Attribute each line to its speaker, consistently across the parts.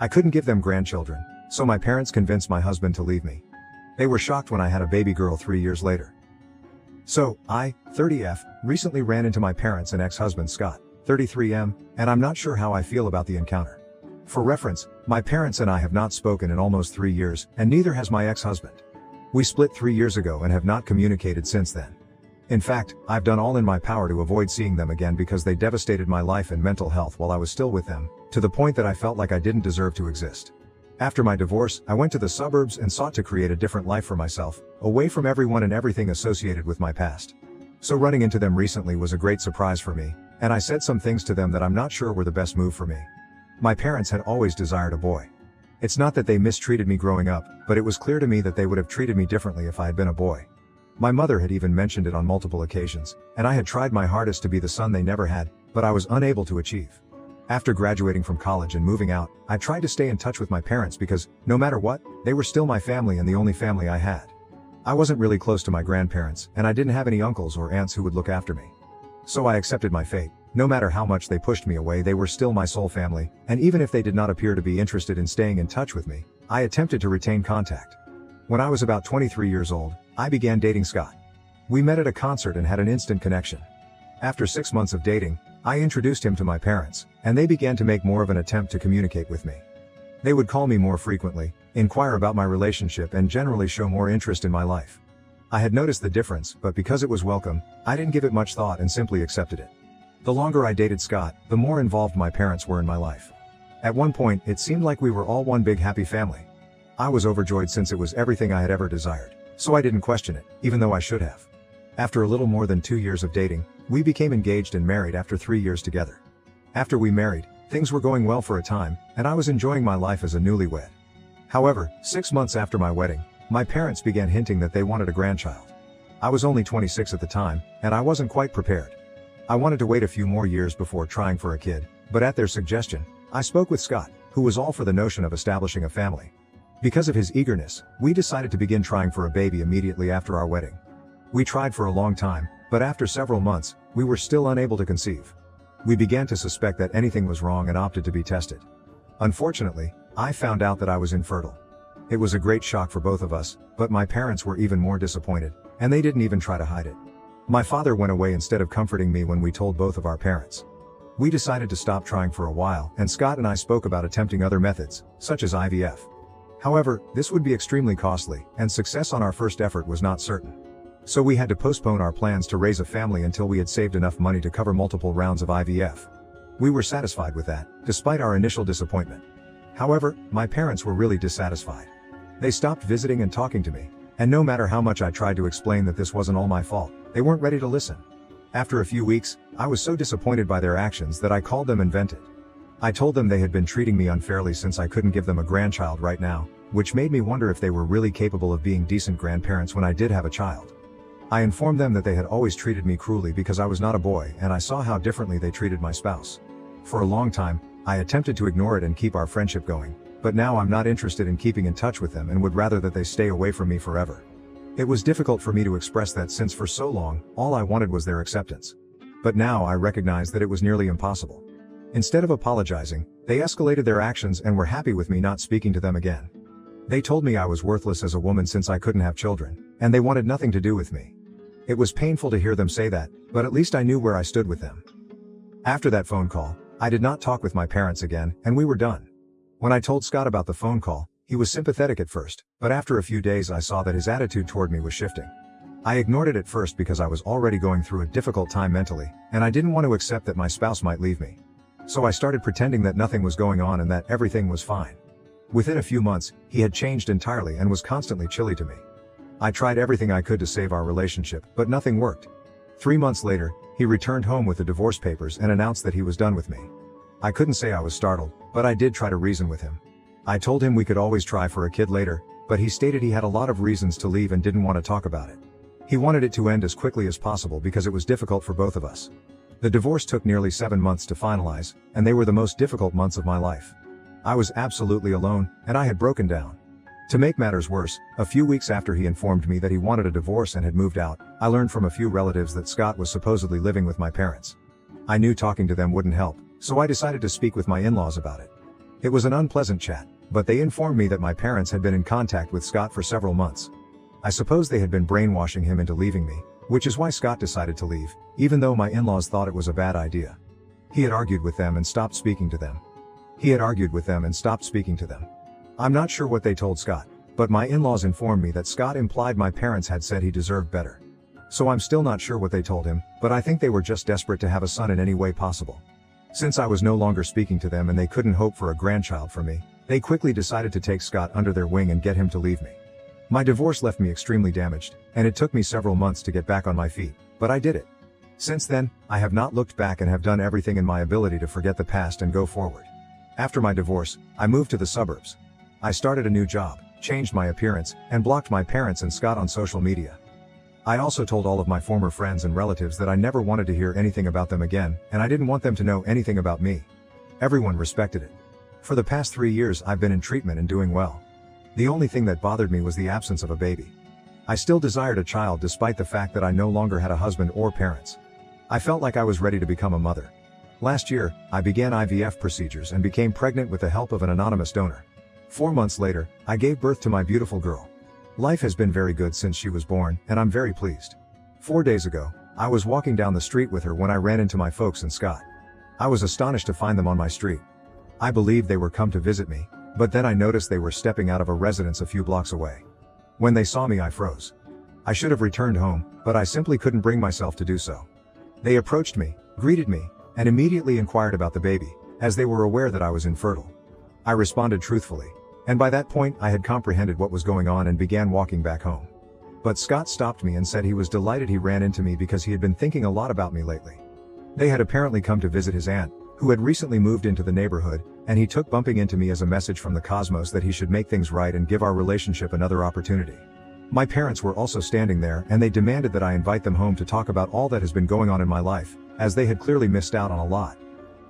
Speaker 1: I couldn't give them grandchildren, so my parents convinced my husband to leave me. They were shocked when I had a baby girl 3 years later. So, I, 30F, recently ran into my parents and ex-husband Scott, 33M, and I'm not sure how I feel about the encounter. For reference, my parents and I have not spoken in almost 3 years, and neither has my ex-husband. We split 3 years ago and have not communicated since then. In fact, I've done all in my power to avoid seeing them again because they devastated my life and mental health while I was still with them, to the point that I felt like I didn't deserve to exist. After my divorce, I went to the suburbs and sought to create a different life for myself, away from everyone and everything associated with my past. So running into them recently was a great surprise for me, and I said some things to them that I'm not sure were the best move for me. My parents had always desired a boy. It's not that they mistreated me growing up, but it was clear to me that they would have treated me differently if I had been a boy. My mother had even mentioned it on multiple occasions, and I had tried my hardest to be the son they never had, but I was unable to achieve. After graduating from college and moving out, I tried to stay in touch with my parents because, no matter what, they were still my family and the only family I had. I wasn't really close to my grandparents, and I didn't have any uncles or aunts who would look after me. So I accepted my fate. No matter how much they pushed me away, they were still my sole family, and even if they did not appear to be interested in staying in touch with me, I attempted to retain contact. When I was about 23 years old, I began dating Scott. We met at a concert and had an instant connection. After 6 months of dating, I introduced him to my parents, and they began to make more of an attempt to communicate with me. They would call me more frequently, inquire about my relationship, and generally show more interest in my life. I had noticed the difference, but because it was welcome, I didn't give it much thought and simply accepted it. The longer I dated Scott, the more involved my parents were in my life. At one point, it seemed like we were all one big happy family. I was overjoyed since it was everything I had ever desired, so I didn't question it, even though I should have. After a little more than 2 years of dating, we became engaged and married after 3 years together. After we married, things were going well for a time, and I was enjoying my life as a newlywed. However, 6 months after my wedding, my parents began hinting that they wanted a grandchild. I was only 26 at the time, and I wasn't quite prepared. I wanted to wait a few more years before trying for a kid, but at their suggestion, I spoke with Scott, who was all for the notion of establishing a family. Because of his eagerness, we decided to begin trying for a baby immediately after our wedding. We tried for a long time, but after several months, we were still unable to conceive. We began to suspect that anything was wrong and opted to be tested. Unfortunately, I found out that I was infertile. It was a great shock for both of us, but my parents were even more disappointed, and they didn't even try to hide it. My father went away instead of comforting me when we told both of our parents. We decided to stop trying for a while, and Scott and I spoke about attempting other methods, such as IVF. However, this would be extremely costly, and success on our first effort was not certain. So we had to postpone our plans to raise a family until we had saved enough money to cover multiple rounds of IVF. We were satisfied with that, despite our initial disappointment. However, my parents were really dissatisfied. They stopped visiting and talking to me, and no matter how much I tried to explain that this wasn't all my fault, they weren't ready to listen. After a few weeks, I was so disappointed by their actions that I called them and vented. I told them they had been treating me unfairly since I couldn't give them a grandchild right now, which made me wonder if they were really capable of being decent grandparents when I did have a child. I informed them that they had always treated me cruelly because I was not a boy, and I saw how differently they treated my spouse. For a long time, I attempted to ignore it and keep our friendship going, but now I'm not interested in keeping in touch with them and would rather that they stay away from me forever. It was difficult for me to express that since for so long, all I wanted was their acceptance. But now I recognize that it was nearly impossible. Instead of apologizing, they escalated their actions and were happy with me not speaking to them again. They told me I was worthless as a woman since I couldn't have children, and they wanted nothing to do with me. It was painful to hear them say that, but at least I knew where I stood with them. After that phone call, I did not talk with my parents again, and we were done. When I told Scott about the phone call, he was sympathetic at first, but after a few days I saw that his attitude toward me was shifting. I ignored it at first because I was already going through a difficult time mentally, and I didn't want to accept that my spouse might leave me. So I started pretending that nothing was going on and that everything was fine. Within a few months, he had changed entirely and was constantly chilly to me. I tried everything I could to save our relationship, but nothing worked. 3 months later, he returned home with the divorce papers and announced that he was done with me. I couldn't say I was startled, but I did try to reason with him. I told him we could always try for a kid later, but he stated he had a lot of reasons to leave and didn't want to talk about it. He wanted it to end as quickly as possible because it was difficult for both of us. The divorce took nearly 7 months to finalize, and they were the most difficult months of my life. I was absolutely alone, and I had broken down. To make matters worse, a few weeks after he informed me that he wanted a divorce and had moved out, I learned from a few relatives that Scott was supposedly living with my parents. I knew talking to them wouldn't help, so I decided to speak with my in-laws about it. It was an unpleasant chat, but they informed me that my parents had been in contact with Scott for several months. I suppose they had been brainwashing him into leaving me, which is why Scott decided to leave, even though my in-laws thought it was a bad idea. He had argued with them and stopped speaking to them. I'm not sure what they told Scott, but my in-laws informed me that Scott implied my parents had said he deserved better. So I'm still not sure what they told him, but I think they were just desperate to have a son in any way possible. Since I was no longer speaking to them and they couldn't hope for a grandchild for me, they quickly decided to take Scott under their wing and get him to leave me. My divorce left me extremely damaged, and it took me several months to get back on my feet, but I did it. Since then, I have not looked back and have done everything in my ability to forget the past and go forward. After my divorce, I moved to the suburbs. I started a new job, changed my appearance, and blocked my parents and Scott on social media. I also told all of my former friends and relatives that I never wanted to hear anything about them again, and I didn't want them to know anything about me. Everyone respected it. For the past 3 years I've been in treatment and doing well. The only thing that bothered me was the absence of a baby. I still desired a child despite the fact that I no longer had a husband or parents. I felt like I was ready to become a mother. Last year, I began IVF procedures and became pregnant with the help of an anonymous donor. 4 months later, I gave birth to my beautiful girl. Life has been very good since she was born, and I'm very pleased. 4 days ago, I was walking down the street with her when I ran into my folks and Scott. I was astonished to find them on my street. I believed they were come to visit me, but then I noticed they were stepping out of a residence a few blocks away. When they saw me, I froze. I should have returned home, but I simply couldn't bring myself to do so. They approached me, greeted me, and immediately inquired about the baby, as they were aware that I was infertile. I responded truthfully, and by that point I had comprehended what was going on and began walking back home. But Scott stopped me and said he was delighted he ran into me because he had been thinking a lot about me lately. They had apparently come to visit his aunt, who had recently moved into the neighborhood, and he took bumping into me as a message from the cosmos that he should make things right and give our relationship another opportunity. My parents were also standing there and they demanded that I invite them home to talk about all that has been going on in my life, as they had clearly missed out on a lot.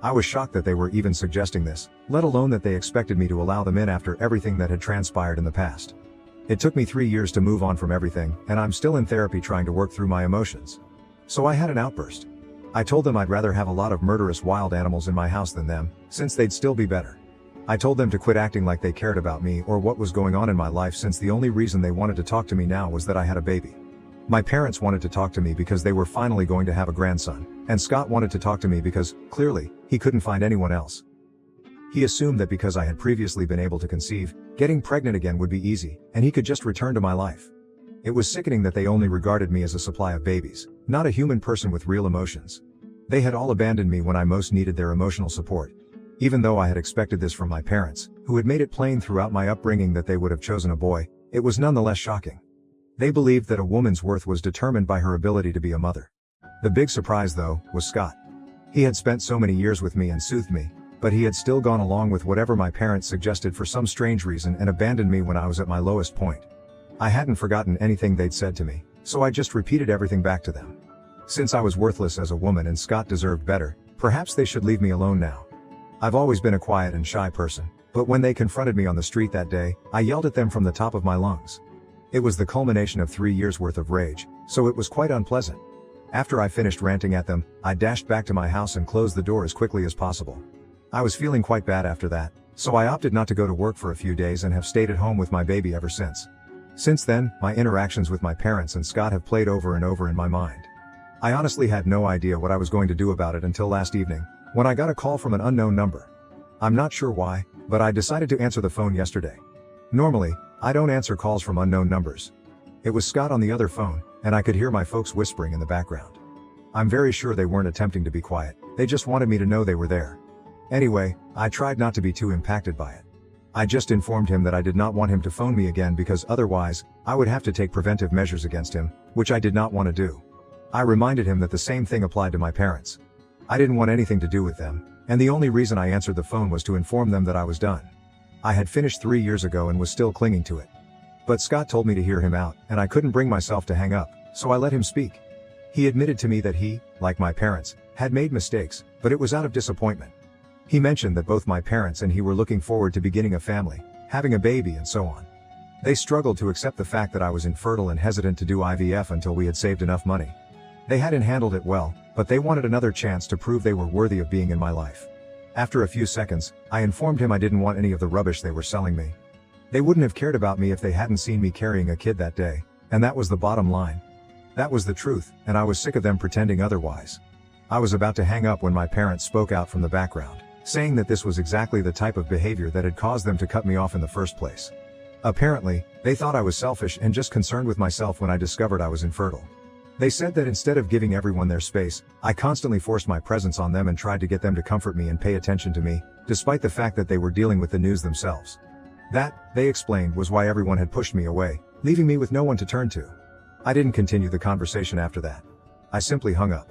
Speaker 1: I was shocked that they were even suggesting this, let alone that they expected me to allow them in after everything that had transpired in the past. It took me 3 years to move on from everything, and I'm still in therapy trying to work through my emotions. So I had an outburst. I told them I'd rather have a lot of murderous wild animals in my house than them, since they'd still be better. I told them to quit acting like they cared about me or what was going on in my life, since the only reason they wanted to talk to me now was that I had a baby. My parents wanted to talk to me because they were finally going to have a grandson, and Scott wanted to talk to me because, clearly, he couldn't find anyone else. He assumed that because I had previously been able to conceive, getting pregnant again would be easy, and he could just return to my life. It was sickening that they only regarded me as a supply of babies, not a human person with real emotions. They had all abandoned me when I most needed their emotional support. Even though I had expected this from my parents, who had made it plain throughout my upbringing that they would have chosen a boy, it was nonetheless shocking. They believed that a woman's worth was determined by her ability to be a mother. The big surprise, though, was Scott. He had spent so many years with me and soothed me, but he had still gone along with whatever my parents suggested for some strange reason and abandoned me when I was at my lowest point. I hadn't forgotten anything they'd said to me, so I just repeated everything back to them. Since I was worthless as a woman and Scott deserved better, perhaps they should leave me alone now. I've always been a quiet and shy person, but when they confronted me on the street that day, I yelled at them from the top of my lungs. It was the culmination of 3 years worth of rage, so it was quite unpleasant. After I finished ranting at them, I dashed back to my house and closed the door as quickly as possible. I was feeling quite bad after that, so I opted not to go to work for a few days and have stayed at home with my baby ever since. Since then, my interactions with my parents and Scott have played over and over in my mind. I honestly had no idea what I was going to do about it until last evening, when I got a call from an unknown number. I'm not sure why, but I decided to answer the phone yesterday. Normally, I don't answer calls from unknown numbers. It was Scott on the other phone, and I could hear my folks whispering in the background. I'm very sure they weren't attempting to be quiet, they just wanted me to know they were there. Anyway, I tried not to be too impacted by it. I just informed him that I did not want him to phone me again because otherwise, I would have to take preventive measures against him, which I did not want to do. I reminded him that the same thing applied to my parents. I didn't want anything to do with them, and the only reason I answered the phone was to inform them that I was done. I had finished 3 years ago and was still clinging to it. But Scott told me to hear him out, and I couldn't bring myself to hang up, so I let him speak. He admitted to me that he, like my parents, had made mistakes, but it was out of disappointment. He mentioned that both my parents and he were looking forward to beginning a family, having a baby and so on. They struggled to accept the fact that I was infertile and hesitant to do IVF until we had saved enough money. They hadn't handled it well, but they wanted another chance to prove they were worthy of being in my life. After a few seconds, I informed him I didn't want any of the rubbish they were selling me. They wouldn't have cared about me if they hadn't seen me carrying a kid that day, and that was the bottom line. That was the truth, and I was sick of them pretending otherwise. I was about to hang up when my parents spoke out from the background, saying that this was exactly the type of behavior that had caused them to cut me off in the first place. Apparently, they thought I was selfish and just concerned with myself when I discovered I was infertile. They said that instead of giving everyone their space, I constantly forced my presence on them and tried to get them to comfort me and pay attention to me, despite the fact that they were dealing with the news themselves. That, they explained, was why everyone had pushed me away, leaving me with no one to turn to. I didn't continue the conversation after that. I simply hung up.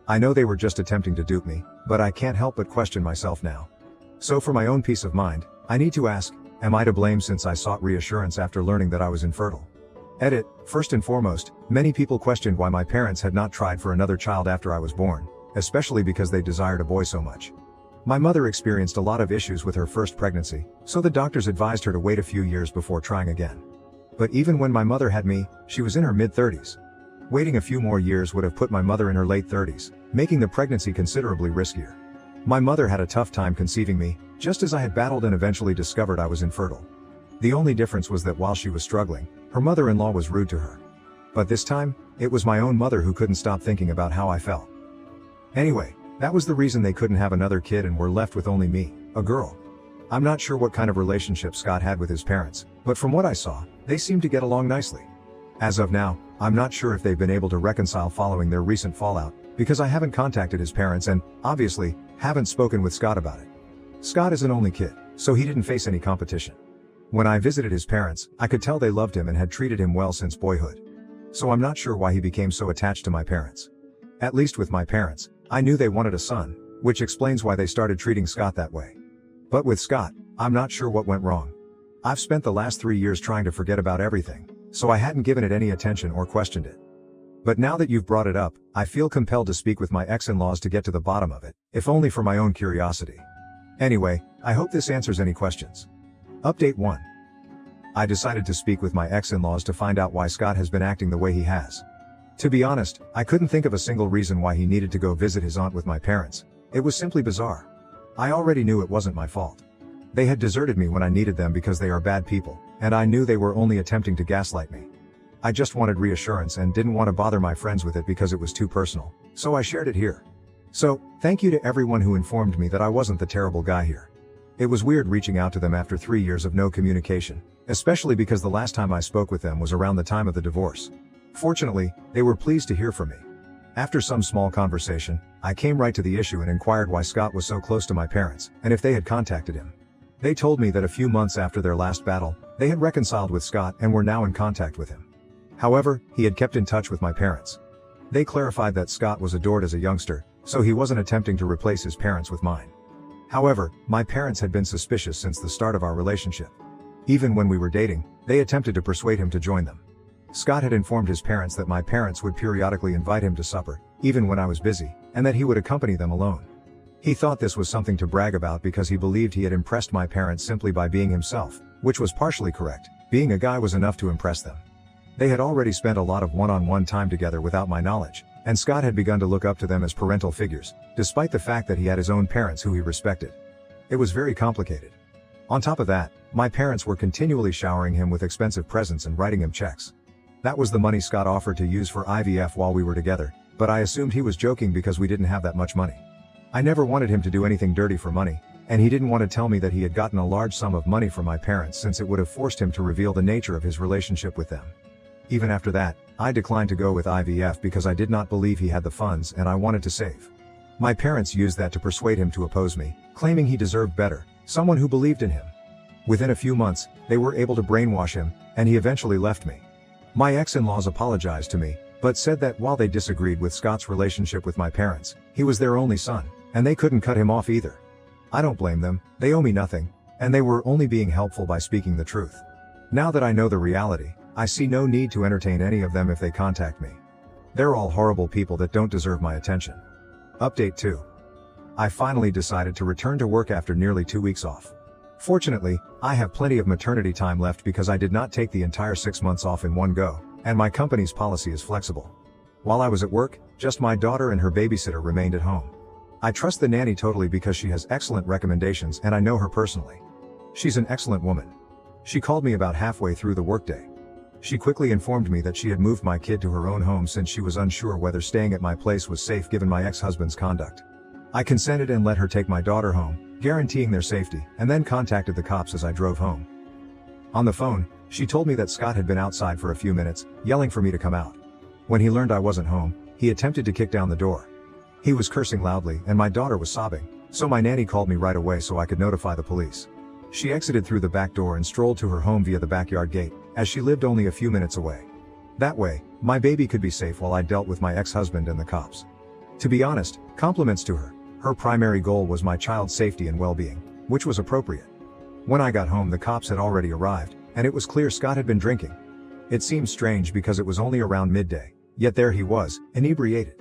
Speaker 1: I know they were just attempting to dupe me, but I can't help but question myself now. So for my own peace of mind, I need to ask, am I to blame since I sought reassurance after learning that I was infertile? Edit. First and foremost, many people questioned why my parents had not tried for another child after I was born, especially because they desired a boy so much. My mother experienced a lot of issues with her first pregnancy, so the doctors advised her to wait a few years before trying again. But even when my mother had me, she was in her mid-30s. Waiting a few more years would have put my mother in her late 30s, making the pregnancy considerably riskier. My mother had a tough time conceiving me, just as I had battled and eventually discovered I was infertile. The only difference was that while she was struggling, her mother-in-law was rude to her. But this time, it was my own mother who couldn't stop thinking about how I felt. Anyway, that was the reason they couldn't have another kid and were left with only me, a girl. I'm not sure what kind of relationship Scott had with his parents, but from what I saw, they seemed to get along nicely. As of now, I'm not sure if they've been able to reconcile following their recent fallout, because I haven't contacted his parents and, obviously, haven't spoken with Scott about it. Scott is an only kid, so he didn't face any competition. When I visited his parents, I could tell they loved him and had treated him well since boyhood. So I'm not sure why he became so attached to my parents. At least with my parents, I knew they wanted a son, which explains why they started treating Scott that way. But with Scott, I'm not sure what went wrong. I've spent the last 3 years trying to forget about everything, so I hadn't given it any attention or questioned it. But now that you've brought it up, I feel compelled to speak with my ex-in-laws to get to the bottom of it, if only for my own curiosity. Anyway, I hope this answers any questions. Update 1. I decided to speak with my ex-in-laws to find out why Scott has been acting the way he has. To be honest, I couldn't think of a single reason why he needed to go visit his aunt with my parents. It was simply bizarre. I already knew it wasn't my fault. They had deserted me when I needed them because they are bad people, and I knew they were only attempting to gaslight me. I just wanted reassurance and didn't want to bother my friends with it because it was too personal, so I shared it here. So, thank you to everyone who informed me that I wasn't the terrible guy here. It was weird reaching out to them after 3 years of no communication, especially because the last time I spoke with them was around the time of the divorce. Fortunately, they were pleased to hear from me. After some small conversation, I came right to the issue and inquired why Scott was so close to my parents, and if they had contacted him. They told me that a few months after their last battle, they had reconciled with Scott and were now in contact with him. However, he had kept in touch with my parents. They clarified that Scott was adored as a youngster, so he wasn't attempting to replace his parents with mine. However, my parents had been suspicious since the start of our relationship. Even when we were dating, they attempted to persuade him to join them. Scott had informed his parents that my parents would periodically invite him to supper, even when I was busy, and that he would accompany them alone. He thought this was something to brag about because he believed he had impressed my parents simply by being himself, which was partially correct. Being a guy was enough to impress them. They had already spent a lot of one-on-one time together without my knowledge, and Scott had begun to look up to them as parental figures, despite the fact that he had his own parents who he respected. It was very complicated. On top of that, my parents were continually showering him with expensive presents and writing him checks. That was the money Scott offered to use for IVF while we were together, but I assumed he was joking because we didn't have that much money. I never wanted him to do anything dirty for money, and he didn't want to tell me that he had gotten a large sum of money from my parents since it would have forced him to reveal the nature of his relationship with them. Even after that, I declined to go with IVF because I did not believe he had the funds and I wanted to save. My parents used that to persuade him to oppose me, claiming he deserved better, someone who believed in him. Within a few months, they were able to brainwash him, and he eventually left me. My ex-in-laws apologized to me, but said that while they disagreed with Scott's relationship with my parents, he was their only son, and they couldn't cut him off either. I don't blame them, they owe me nothing, and they were only being helpful by speaking the truth. Now that I know the reality, I see no need to entertain any of them if they contact me. They're all horrible people that don't deserve my attention. Update 2. I finally decided to return to work after nearly 2 weeks off. Fortunately, I have plenty of maternity time left because I did not take the entire 6 months off in one go, and my company's policy is flexible. While I was at work, just my daughter and her babysitter remained at home. I trust the nanny totally because she has excellent recommendations and I know her personally. She's an excellent woman. She called me about halfway through the workday. She quickly informed me that she had moved my kid to her own home since she was unsure whether staying at my place was safe given my ex-husband's conduct. I consented and let her take my daughter home, guaranteeing their safety, and then contacted the cops as I drove home. On the phone, she told me that Scott had been outside for a few minutes, yelling for me to come out. When he learned I wasn't home, he attempted to kick down the door. He was cursing loudly and my daughter was sobbing, so my nanny called me right away so I could notify the police. She exited through the back door and strolled to her home via the backyard gate, as she lived only a few minutes away. That way, my baby could be safe while I dealt with my ex-husband and the cops. To be honest, compliments to her. Her primary goal was my child's safety and well-being, which was appropriate. When I got home the cops had already arrived, and it was clear Scott had been drinking. It seemed strange because it was only around midday, yet there he was, inebriated.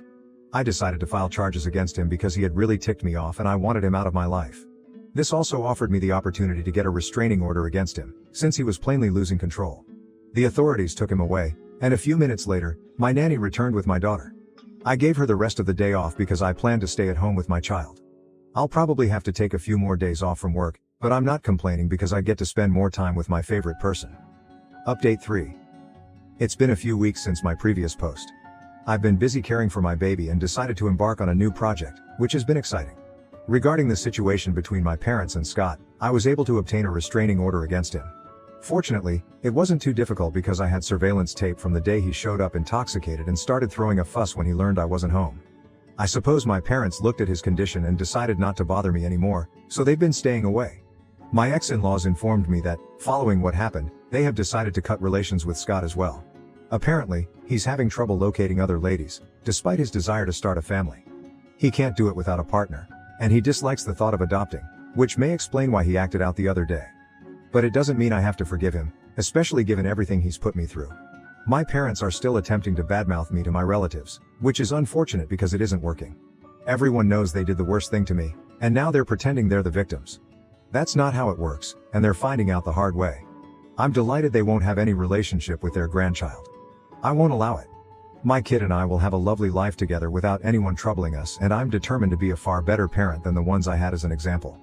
Speaker 1: I decided to file charges against him because he had really ticked me off and I wanted him out of my life. This also offered me the opportunity to get a restraining order against him, since he was plainly losing control. The authorities took him away, and a few minutes later, my nanny returned with my daughter. I gave her the rest of the day off because I planned to stay at home with my child. I'll probably have to take a few more days off from work, but I'm not complaining because I get to spend more time with my favorite person. Update 3. It's been a few weeks since my previous post. I've been busy caring for my baby and decided to embark on a new project, which has been exciting. Regarding the situation between my parents and Scott, I was able to obtain a restraining order against him. Fortunately, it wasn't too difficult because I had surveillance tape from the day he showed up intoxicated and started throwing a fuss when he learned I wasn't home. I suppose my parents looked at his condition and decided not to bother me anymore, so they've been staying away. My ex-in-laws informed me that, following what happened, they have decided to cut relations with Scott as well. Apparently, he's having trouble locating other ladies, despite his desire to start a family. He can't do it without a partner, and he dislikes the thought of adopting, which may explain why he acted out the other day. But it doesn't mean I have to forgive him, especially given everything he's put me through. My parents are still attempting to badmouth me to my relatives, which is unfortunate because it isn't working. Everyone knows they did the worst thing to me, and now they're pretending they're the victims. That's not how it works, and they're finding out the hard way. I'm delighted they won't have any relationship with their grandchild. I won't allow it. My kid and I will have a lovely life together without anyone troubling us, and I'm determined to be a far better parent than the ones I had as an example.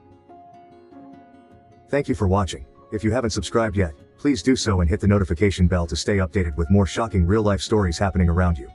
Speaker 1: Thank you for watching. If you haven't subscribed yet, please do so and hit the notification bell to stay updated with more shocking real-life stories happening around you.